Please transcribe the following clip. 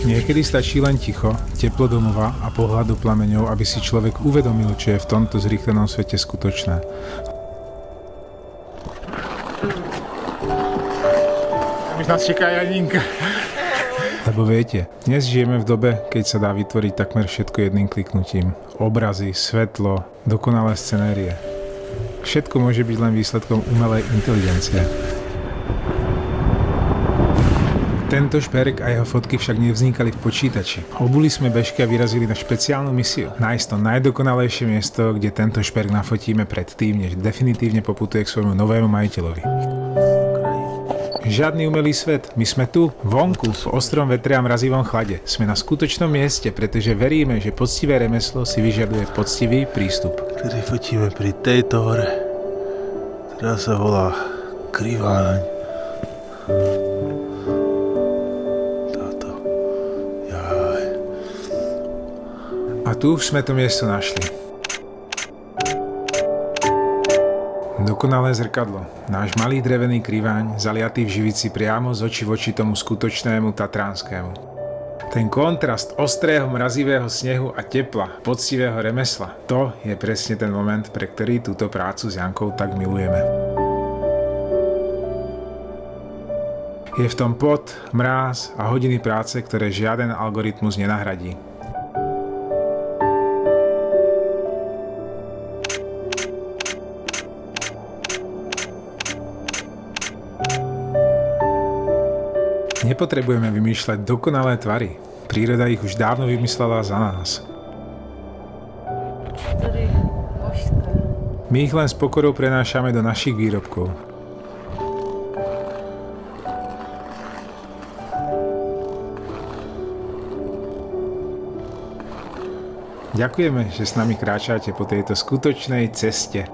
Niekedy stačí len ticho, teplo domova a pohľad do plameňov, aby si človek uvedomil, čo je v tomto zrýchlenom svete skutočné. Tam už nás čaká Janinka. Lebo viete, dnes žijeme v dobe, keď sa dá vytvoriť takmer všetko jedným kliknutím. Obrazy, svetlo, dokonalé scenérie. Všetko môže byť len výsledkom umelej inteligencie. Tento šperk a jeho fotky však nevznikali v počítači. Obuli sme bežky a vyrazili na špeciálnu misiu. Nájsť to najdokonalejšie miesto, kde tento šperk nafotíme predtým, než definitívne poputuje k svojmu novému majiteľovi. Žiadny umelý svet. My sme tu, vonku, v ostrom vetre a mrazivom chlade. Sme na skutočnom mieste, pretože veríme, že poctivé remeslo si vyžaduje poctivý prístup. Kedy fotíme pri tejto hore, ktorá sa volá Kriváň. A tu už sme to miesto našli. Dokonalé zrkadlo. Náš malý drevený kriváň, zaliatý v živici priamo z očí v oči tomu skutočnému tatranskému. Ten kontrast ostrého mrazivého snehu a tepla, poctivého remesla, to je presne ten moment, pre ktorý túto prácu s Jankou tak milujeme. Je v tom pot, mráz a hodiny práce, ktoré žiaden algoritmus nenahradí. Nepotrebujeme vymýšľať dokonalé tvary. Príroda ich už dávno vymyslela za nás. My ich len s pokorou prenášame do našich výrobkov. Ďakujeme, že s nami kráčate po tejto skutočnej ceste.